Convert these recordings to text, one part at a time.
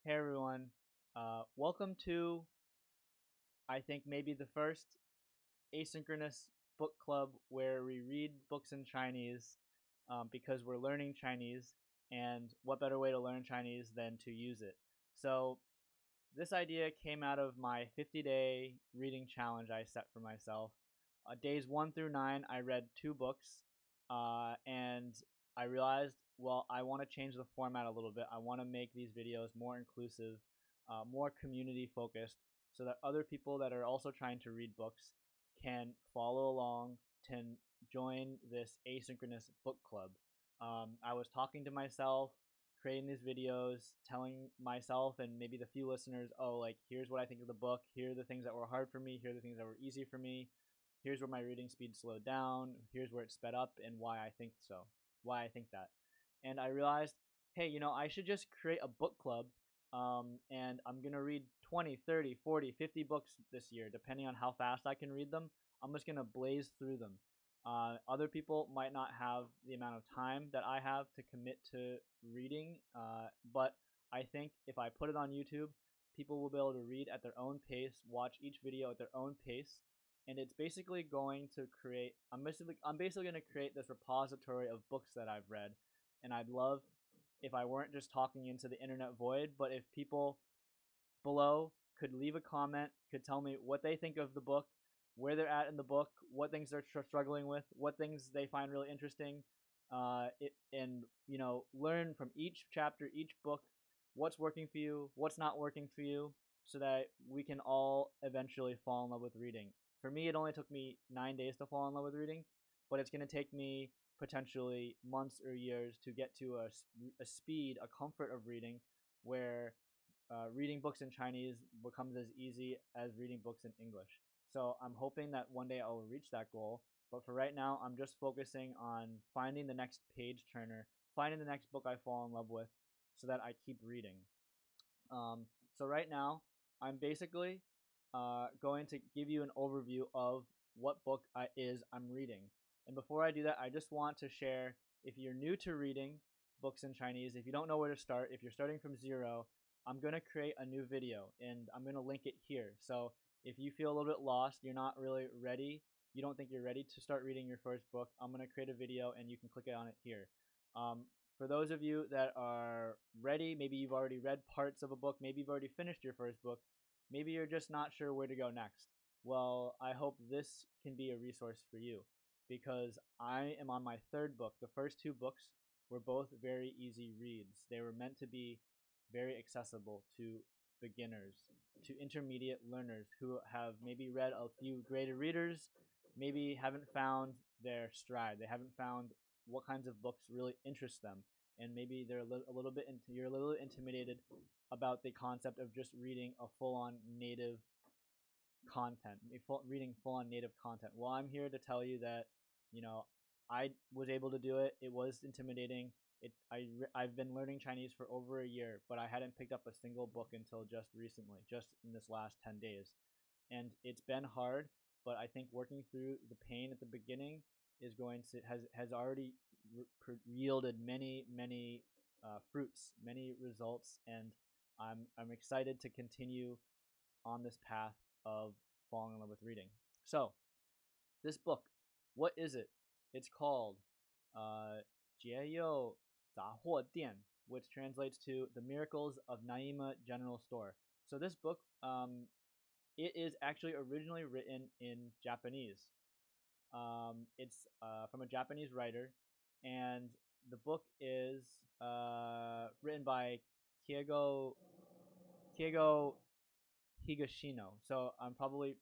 Hey everyone, welcome to I think maybe the first asynchronous book club where we read books in Chinese because we're learning Chinese, and what better way to learn Chinese than to use it? So this idea came out of my 50-day reading challenge I set for myself. Days 1 through 9, I read two books, and I realized, well, I want to change the format a little bit. I want to make these videos more inclusive, more community focused, so that other people that are also trying to read books can follow along, can join this asynchronous book club. I was talking to myself, creating these videos, telling myself and maybe the few listeners, oh, like, here's what I think of the book, here are the things that were hard for me, here are the things that were easy for me, here's where my reading speed slowed down, here's where it sped up, and why I think so, why I think that. And I realized, hey, I should just create a book club, and I'm going to read 20, 30, 40, 50 books this year, depending on how fast I can read them. I'm just going to blaze through them. Other people might not have the amount of time that I have to commit to reading, but I think if I put it on YouTube, people will be able to read at their own pace, watch each video at their own pace, and it's basically going to create. I'm basically going to create this repository of books that I've read, and I'd love if I weren't just talking into the internet void, but if people below could leave a comment, could tell me what they think of the book, where they're at in the book, what things they're struggling with, what things they find really interesting, and learn from each chapter, each book, what's working for you, what's not working for you, so that we can all eventually fall in love with reading. For me, it only took me 9 days to fall in love with reading, but it's going to take me potentially months or years to get to a speed, a comfort of reading where reading books in Chinese becomes as easy as reading books in English. So I'm hoping that one day I will reach that goal. But for right now, I'm just focusing on finding the next page turner, finding the next book I fall in love with, so that I keep reading. So right now, I'm basically going to give you an overview of what book I'm reading. And before I do that, I just want to share, if you're new to reading books in Chinese, if you don't know where to start, if you're starting from zero, I'm going to create a new video and I'm going to link it here. So if you feel a little bit lost, you're not really ready, you don't think you're ready to start reading your first book, I'm going to create a video and you can click on it here. Um, for those of you that are ready, maybe you've already read parts of a book, maybe you've already finished your first book, maybe you're just not sure where to go next. Well, I hope this can be a resource for you, because I am on my third book. The first two books were both very easy reads. They were meant to be very accessible to beginners, to intermediate learners who have maybe read a few graded readers, maybe haven't found their stride. They haven't found what kinds of books really interest them, and maybe they're a little bit you're a little intimidated about the concept of just reading a full-on native content, reading full-on native content. Well, I'm here to tell you that, you know, I was able to do it. It was intimidating. I've been learning Chinese for over a year, but I hadn't picked up a single book until just recently, just in this last 10 days. And it's been hard, but I think working through the pain at the beginning is going to has already yielded many fruits, many results, and I'm excited to continue on this path of falling in love with reading. So, this book, what is it? It's called 解忧杂货店, which translates to The Miracles of Namiya General Store. So this book, it is actually originally written in Japanese. It's from a Japanese writer, and the book is written by Ch.0 Higashino. So I'm probably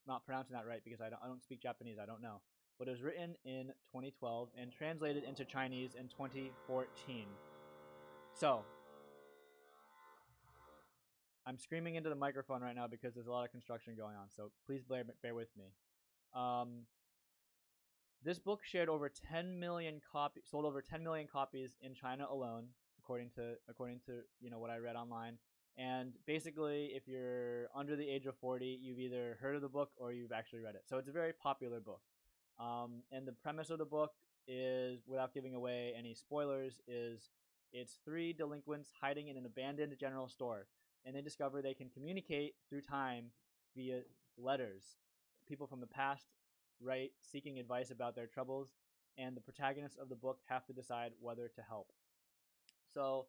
not pronouncing that right because I don't speak Japanese. I don't know. But it was written in 2012 and translated into Chinese in 2014. So I'm screaming into the microphone right now because there's a lot of construction going on. So please bear with me. Um, this book shared over 10 million copies, sold over 10 million copies in China alone, according to what I read online. And basically, if you're under the age of 40, you've either heard of the book or you've actually read it. So it's a very popular book. And the premise of the book is, without giving away any spoilers, is It's three delinquents hiding in an abandoned general store, and they discover they can communicate through time via letters. People from the past write seeking advice about their troubles, and the protagonists of the book have to decide whether to help. So,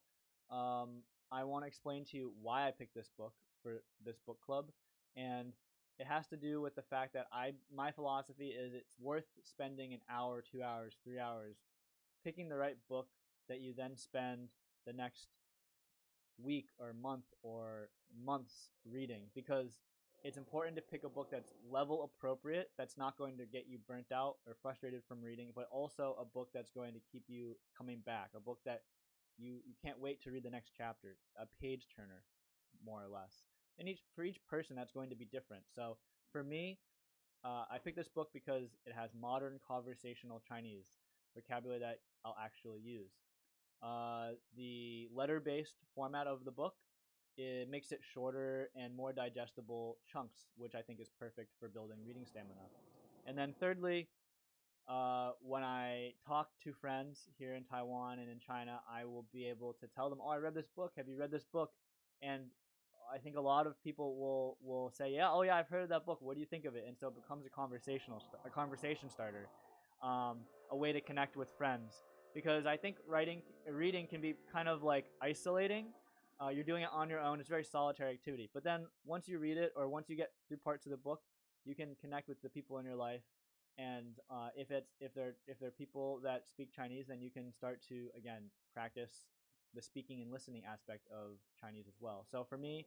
I want to explain to you why I picked this book for this book club, and it has to do with the fact that my philosophy is it's worth spending an hour, 2 hours, 3 hours picking the right book that you then spend the next week or month or months reading, because it's important to pick a book that's level appropriate, that's not going to get you burnt out or frustrated from reading, but also a book that's going to keep you coming back, a book that you can't wait to read the next chapter, a page turner, more or less. And for each person, that's going to be different. So for me, I picked this book because it has modern conversational Chinese vocabulary that I'll actually use. The letter-based format of the book, it makes it shorter and more digestible chunks, which I think is perfect for building reading stamina. And then thirdly, when I talk to friends here in Taiwan and in China, I will be able to tell them, "Oh, I read this book. Have you read this book?" And I think a lot of people will say, "Yeah, oh yeah, I've heard of that book. What do you think of it?" And so it becomes a conversation starter, a way to connect with friends. Because I think reading can be kind of like isolating. You're doing it on your own. It's a very solitary activity. But then once you read it, or once you get through parts of the book, you can connect with the people in your life. And if they're people that speak Chinese, then you can start to again practice the speaking and listening aspect of Chinese as well. So for me,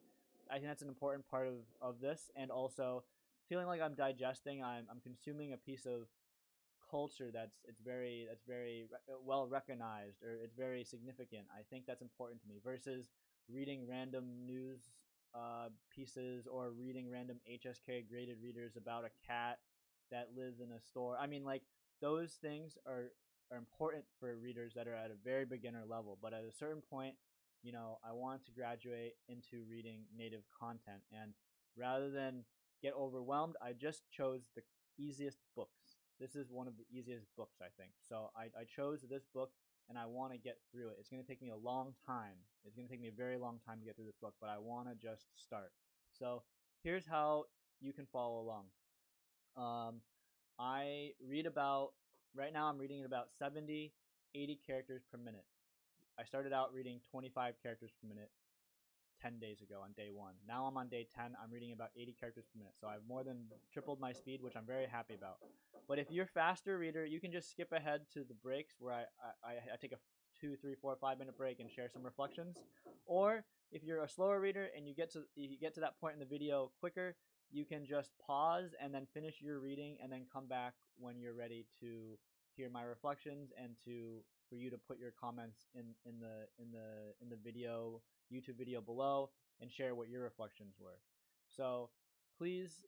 I think that's an important part of this, and also feeling like I'm digesting, I'm consuming a piece of culture that's very well recognized, or it's very significant. I think that's important to me versus reading random news pieces, or reading random HSK graded readers about a cat that lives in a store. I mean, like, those things are important for readers that are at a very beginner level, but at a certain point, I want to graduate into reading native content, and rather than get overwhelmed, I just chose the easiest books. This is one of the easiest books, I think. So I chose this book, and I want to get through it. It's going to take me a long time. It's going to take me a very long time to get through this book, but I want to just start. So here's how you can follow along. I read about, right now I'm reading at about 70, 80 characters per minute. I started out reading 25 characters per minute 10 days ago on day 1. Now I'm on day 10. I'm reading about 80 characters per minute. So I've more than tripled my speed, which I'm very happy about. But if you're a faster reader, you can just skip ahead to the breaks where I take a 2, 3, 4, 5 minute break and share some reflections. Or if you're a slower reader and you get to that point in the video quicker, you can just pause and then finish your reading, and then come back when you're ready to hear my reflections, and for you to put your comments in the video, YouTube video below, and share what your reflections were. So please,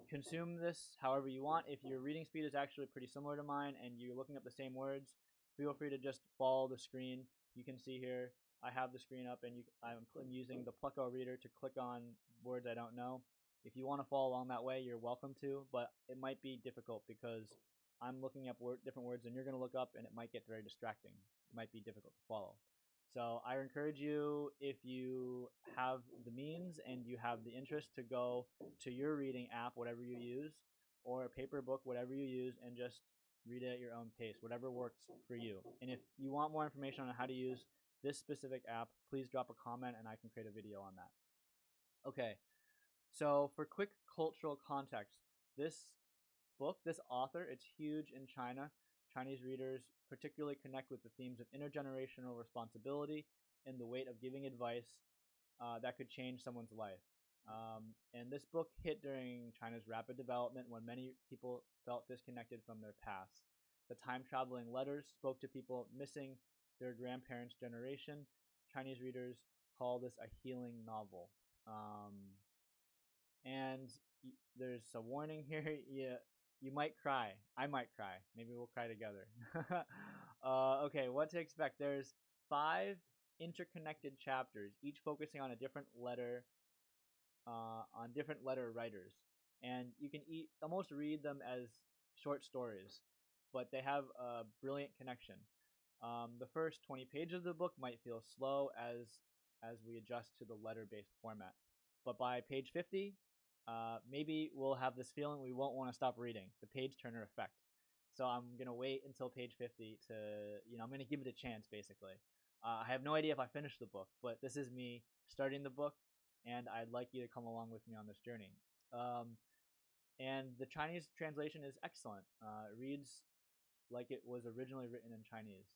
consume this however you want. If your reading speed is actually pretty similar to mine and you're looking up the same words, feel free to just follow the screen. You can see here I have the screen up, and I'm using the Ch.0 reader to click on words I don't know. If you want to follow along that way, you're welcome to, but it might be difficult because I'm looking up different words, and you're going to look up, and it might get very distracting. It might be difficult to follow. So I encourage you, if you have the means and you have the interest, to go to your reading app, whatever you use, or a paper book, whatever you use, and just read it at your own pace, whatever works for you. And if you want more information on how to use this specific app, please drop a comment and I can create a video on that. Okay, so for quick cultural context, this book, this author, it's huge in China. Chinese readers particularly connect with the themes of intergenerational responsibility and the weight of giving advice that could change someone's life. And this book hit during China's rapid development, when many people felt disconnected from their past. The time-traveling letters spoke to people missing their grandparents' generation. Chinese readers call this a healing novel. And there's a warning here. You might cry. I might cry. Maybe we'll cry together. Okay, what to expect? There's 5 interconnected chapters, each focusing on a different letter, on different letter writers, and you can almost read them as short stories, but they have a brilliant connection. The first 20 pages of the book might feel slow as we adjust to the letter-based format. But by page 50, maybe we'll have this feeling we won't want to stop reading, the page turner effect. So I'm going to wait until page 50 to, I'm going to give it a chance, basically. I have no idea if I finish the book, but this is me starting the book, and I'd like you to come along with me on this journey. And the Chinese translation is excellent. It reads like it was originally written in Chinese.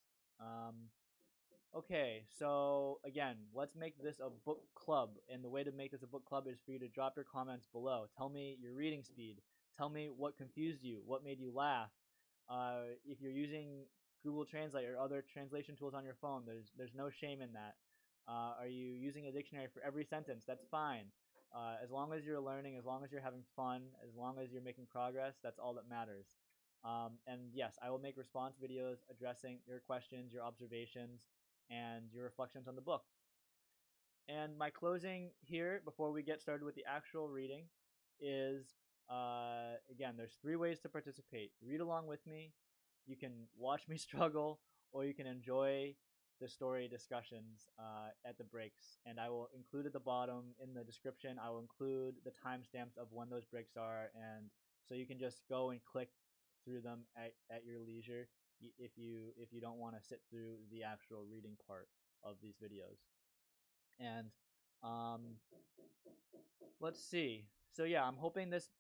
Okay, so again, let's make this a book club. And the way to make this a book club is for you to drop your comments below. Tell me your reading speed. Tell me what confused you, what made you laugh. If you're using Google Translate or other translation tools on your phone, there's no shame in that. Are you using a dictionary for every sentence? That's fine. As long as you're learning, as long as you're having fun, as long as you're making progress, that's all that matters. And yes, I will make response videos addressing your questions, your observations, and your reflections on the book. And my closing here, before we get started with the actual reading, is again, there's 3 ways to participate. Read along with me, you can watch me struggle, or you can enjoy the story discussions at the breaks. And I will include at the bottom in the description, I will include the timestamps of when those breaks are, and so you can just go and click through them at your leisure if you don't want to sit through the actual reading part of these videos. And let's see. So yeah, I'm hoping this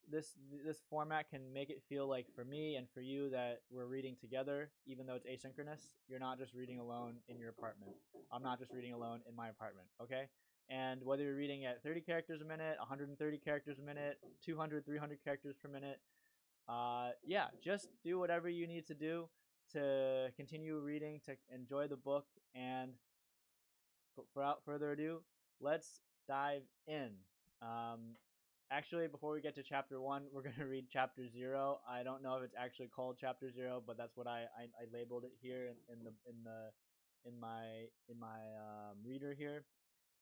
format can make it feel like for me and for you that we're reading together, even though it's asynchronous. You're not just reading alone in your apartment. I'm not just reading alone in my apartment, okay? And whether you're reading at 30 characters a minute, 130 characters a minute, 200, 300 characters per minute, yeah, just do whatever you need to do to continue reading, to enjoy the book, and without further ado, let's dive in. Actually, before we get to chapter 1, we're going to read chapter 0. I don't know if it's actually called chapter 0, but that's what I labeled it here in my reader here.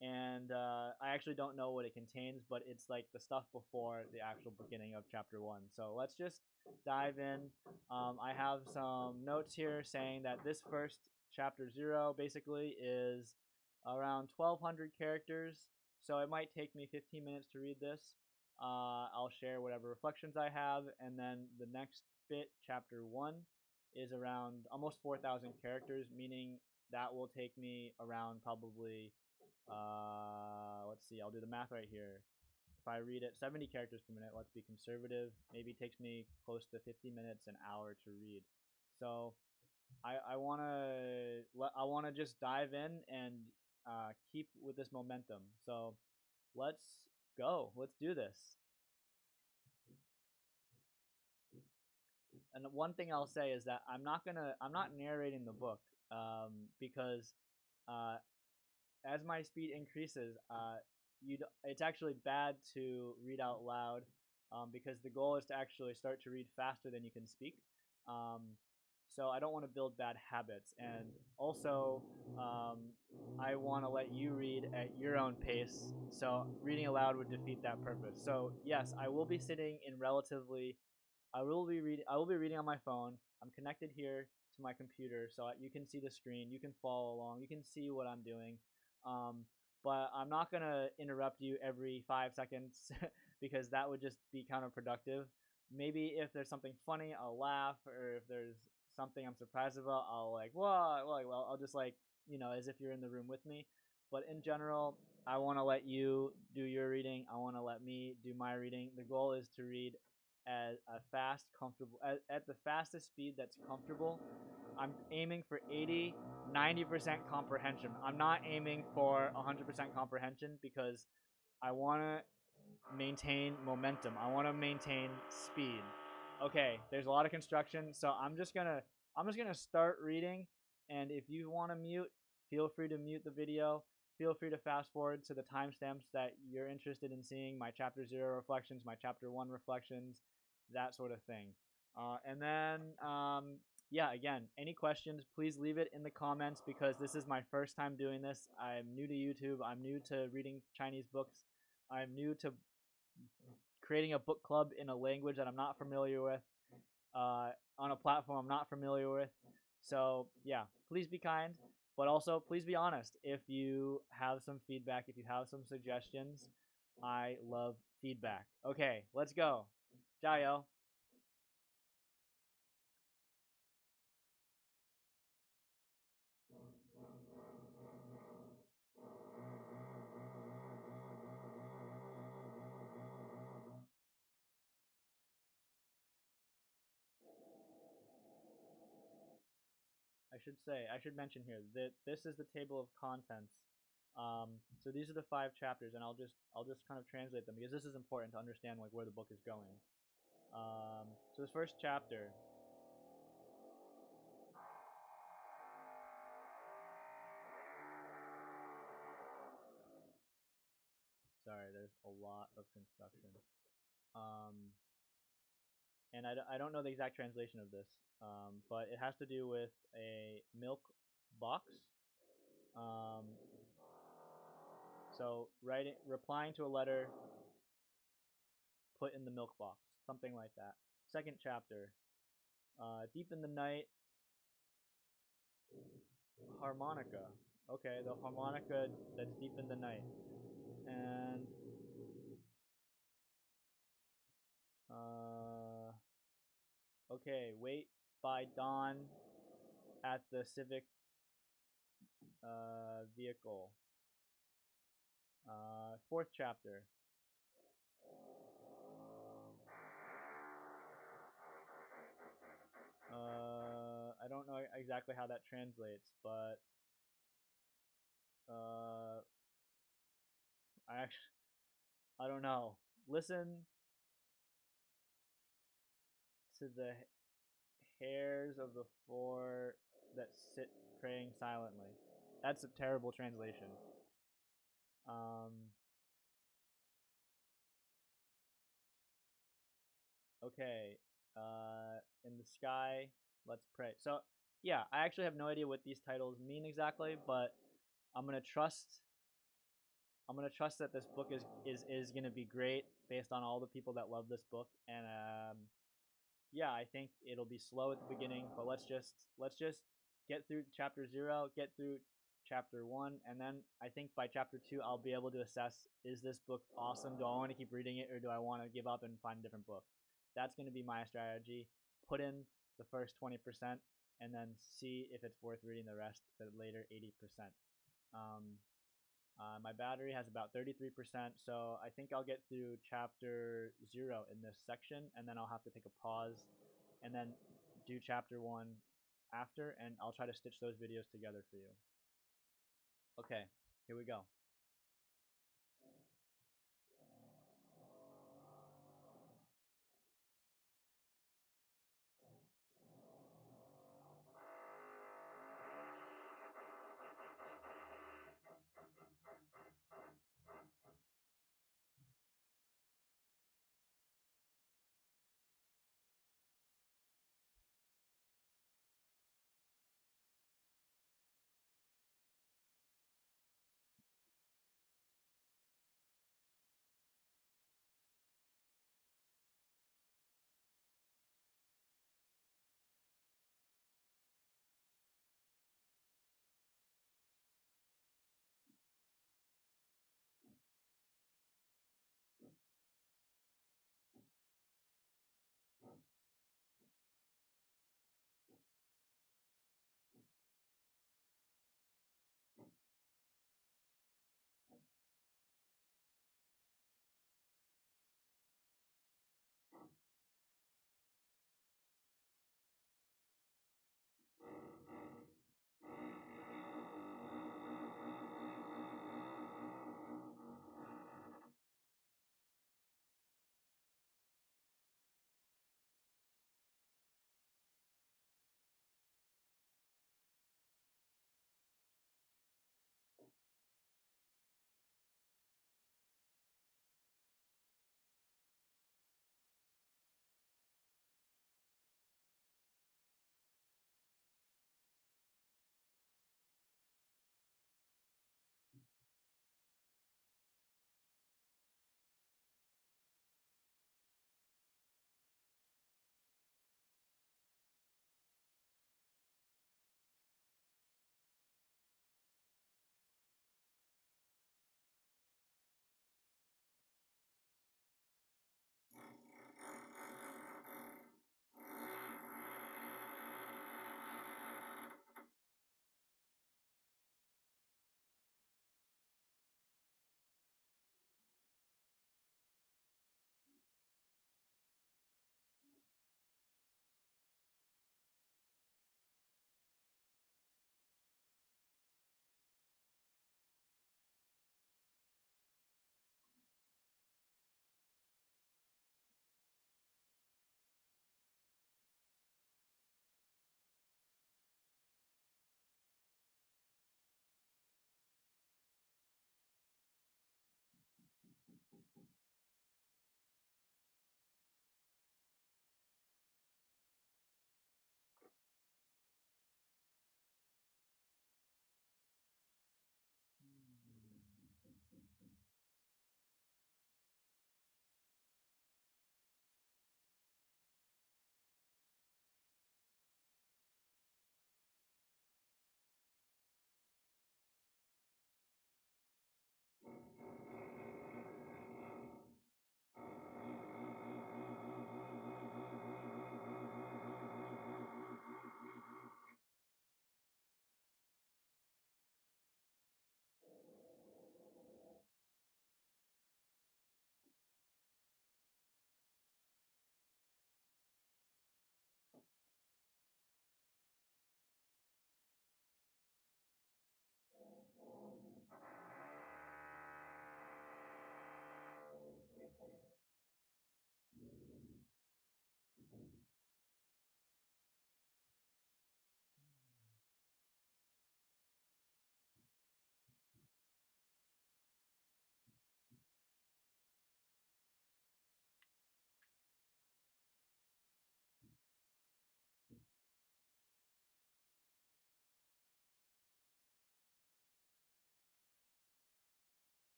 And I actually don't know what it contains, but it's like the stuff before the actual beginning of chapter 1. So let's just dive in. I have some notes here saying that this first chapter 0 basically is around 1,200 characters. So it might take me 15 minutes to read this. I'll share whatever reflections I have, and then the next bit, chapter 1, is around almost 4,000 characters, meaning that will take me around probably, let's see, I'll do the math right here. If I read it 70 characters per minute, let's be conservative, maybe it takes me close to 50 minutes, an hour to read. So I wanna just dive in and keep with this momentum. So let's go. Let's do this. And one thing I'll say is that I'm not narrating the book because as my speed increases, it's actually bad to read out loud because the goal is to actually start to read faster than you can speak. So I don't want to build bad habits, and also I want to let you read at your own pace. So reading aloud would defeat that purpose. So yes, I will be sitting in relatively. I will be reading on my phone. I'm connected here to my computer, so you can see the screen. You can follow along. You can see what I'm doing. But I'm not gonna interrupt you every 5 seconds because that would just be counterproductive. Maybe if there's something funny, I'll laugh, or if there's something I'm surprised about, I'll like, whoa, well, I'll just like, as if you're in the room with me. But in general, I want to let you do your reading. I want to let me do my reading. The goal is to read at a fast, comfortable, at the fastest speed that's comfortable. I'm aiming for 80, 90% comprehension. I'm not aiming for 100% comprehension because I want to maintain momentum. I want to maintain speed. Okay, there's a lot of construction, so I'm just gonna start reading, and if you want to mute, feel free to mute the video. Feel free to fast forward to the timestamps that you're interested in seeing, my chapter 0 reflections, my chapter 1 reflections, that sort of thing. And then, yeah, again, any questions, please leave it in the comments because this is my first time doing this. I'm new to YouTube. I'm new to reading Chinese books. I'm new to creating a book club in a language that I'm not familiar with, on a platform I'm not familiar with. So yeah, please be kind, but also please be honest. If you have some feedback, if you have some suggestions, I love feedback. Okay, let's go. 加油. I should mention here that this is the table of contents. So these are the 5 chapters, and I'll just kind of translate them because this is important to understand like where the book is going. So this first chapter, sorry, there's a lot of construction. Um, and I don't know the exact translation of this, but it has to do with a milk box. Um, so replying to a letter put in the milk box, something like that. Second chapter, deep in the night, harmonica. Okay, the harmonica that's deep in the night. And okay, wait by dawn at the civic vehicle. Fourth chapter. I don't know exactly how that translates, but I actually I don't know. Listen to the hairs of the four that sit praying silently. That's a terrible translation. Um, okay. In the sky, let's pray. So yeah, I actually have no idea what these titles mean exactly, but I'm gonna trust. I'm gonna trust that this book is gonna be great based on all the people that love this book, and yeah, I think it'll be slow at the beginning, but let's just get through chapter 0, get through chapter 1, and then I think by chapter 2 I'll be able to assess, is this book awesome? Do I want to keep reading it, or do I want to give up and find a different book? That's going to be my strategy. Put in the first 20% and then see if it's worth reading the rest, the later 80%. Um, my battery has about 33%, so I think I'll get through chapter 0 in this section, and then I'll have to take a pause and then do chapter 1 after, and I'll try to stitch those videos together for you. Okay, here we go.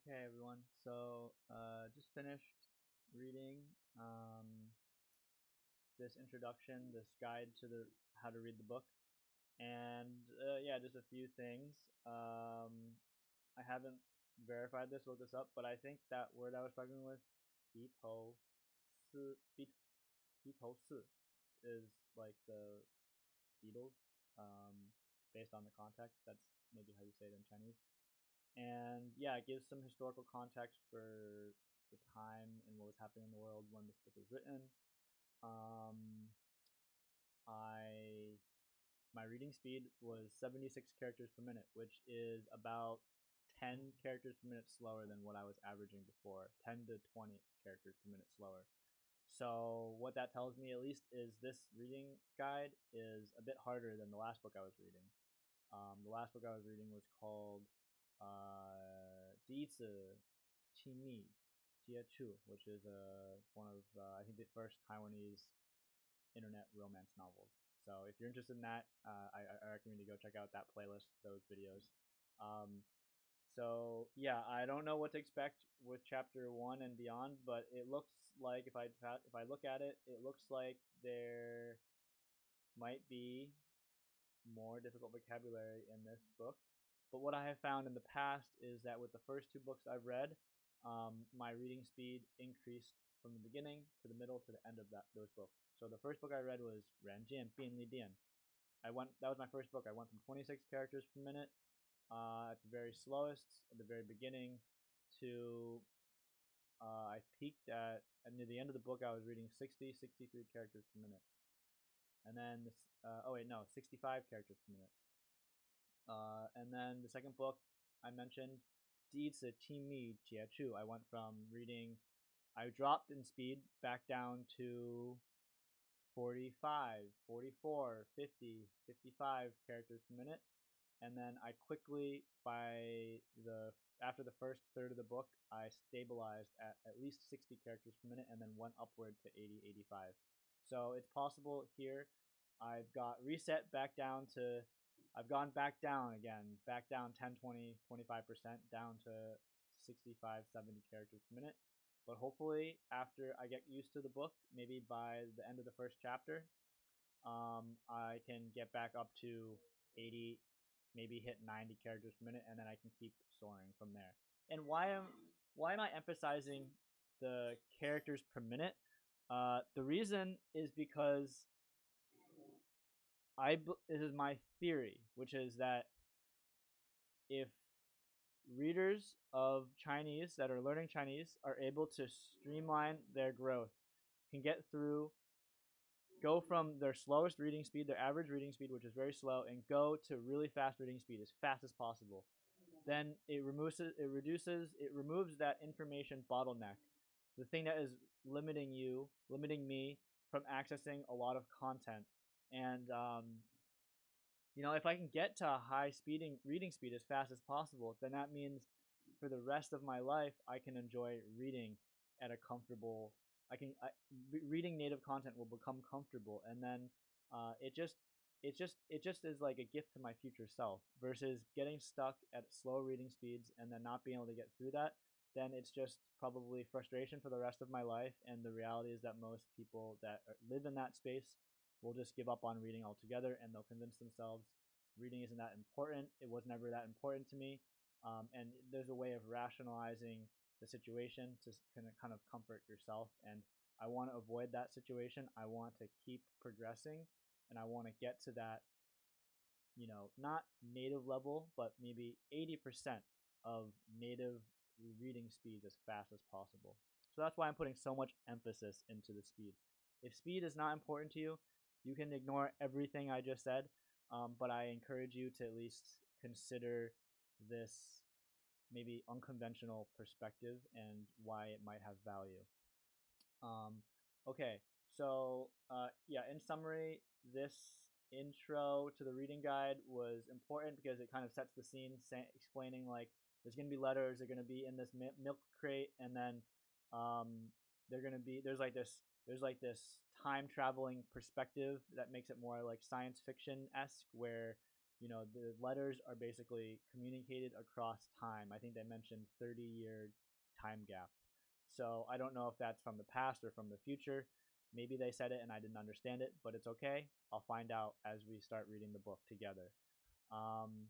Okay, everyone. So, just finished reading this introduction, this guide to the how to read the book, and yeah, just a few things. I haven't verified this, looked this up, but I think that word I was struggling with, 披头士, is like the Beatles, based on the context. That's maybe how you say it in Chinese. And yeah, it gives some historical context for the time and what was happening in the world when this book was written. Um, I my reading speed was 76 characters per minute, which is about 10 characters per minute slower than what I was averaging before, 10 to 20 characters per minute slower. So what that tells me at least is this reading guide is a bit harder than the last book I was reading. The last book I was reading was called 第一次亲密 which is one of I think the first Taiwanese internet romance novels. So if you're interested in that, I recommend you go check out that playlist, those videos. Um, so yeah, I don't know what to expect with chapter 1 and beyond, but it looks like if I look at it, it looks like there might be more difficult vocabulary in this book. But what I have found in the past is that with the first two books I've read, my reading speed increased from the beginning to the middle to the end of those books. So the first book I read was Ran Jian Bian Li Dian. That was my first book. I went from 26 characters per minute at the very slowest at the very beginning to I peaked at near the end of the book I was reading 63 characters per minute. And then this, oh wait, no, 65 characters per minute. And then the second book I mentioned, 第一次亲密接触, I went from reading, I dropped in speed back down to 45, 44, 50, 55 characters per minute. And then I quickly, after the first third of the book, I stabilized at least 60 characters per minute and then went upward to 80, 85. So it's possible here. I've got reset back down to, I've gone back down again, back down 10, 20, 25%, down to 65, 70 characters per minute. But hopefully, after I get used to the book, maybe by the end of the first chapter, I can get back up to 80, maybe hit 90 characters per minute, and then I can keep soaring from there. And why am I emphasizing the characters per minute? The reason is because this is my theory, which is that if readers of Chinese that are learning Chinese are able to streamline their growth, can go from their slowest reading speed, their average reading speed, which is very slow, and go to really fast reading speed as fast as possible, then it removes that information bottleneck, the thing that is limiting me from accessing a lot of content. And if I can get to a high reading speed as fast as possible, then that means for the rest of my life I can enjoy reading at a comfortable. Reading native content will become comfortable, and then it just is like a gift to my future self versus getting stuck at slow reading speeds and then not being able to get through that. Then it's just probably frustration for the rest of my life, and the reality is that most people that live in that space will just give up on reading altogether, and they'll convince themselves reading isn't that important. It was never that important to me. And there's a way of rationalizing the situation to kind of comfort yourself. And I want to avoid that situation. I want to keep progressing, and I want to get to that, not native level, but maybe 80% of native reading speeds as fast as possible. So that's why I'm putting so much emphasis into the speed. If speed is not important to you, you can ignore everything I just said, but I encourage you to at least consider this maybe unconventional perspective and why it might have value. Okay, so yeah, in summary, this intro to the reading guide was important because it kind of sets the scene, explaining like there's gonna be letters, they're gonna be in this milk crate, and then there's like this time traveling perspective that makes it more like science fiction esque, where the letters are basically communicated across time. I think they mentioned 30-year time gap. So I don't know if that's from the past or from the future. Maybe they said it and I didn't understand it, but it's okay. I'll find out as we start reading the book together. Um,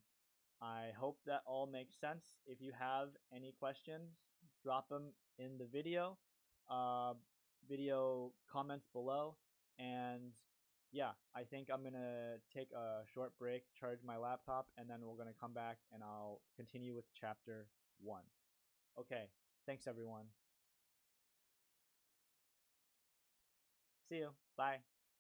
I hope that all makes sense. If you have any questions, drop them in the uh, video comments below. And yeah, I think I'm gonna take a short break, charge my laptop, and then we're gonna come back and I'll continue with chapter 1. Okay, thanks everyone. See you. Bye.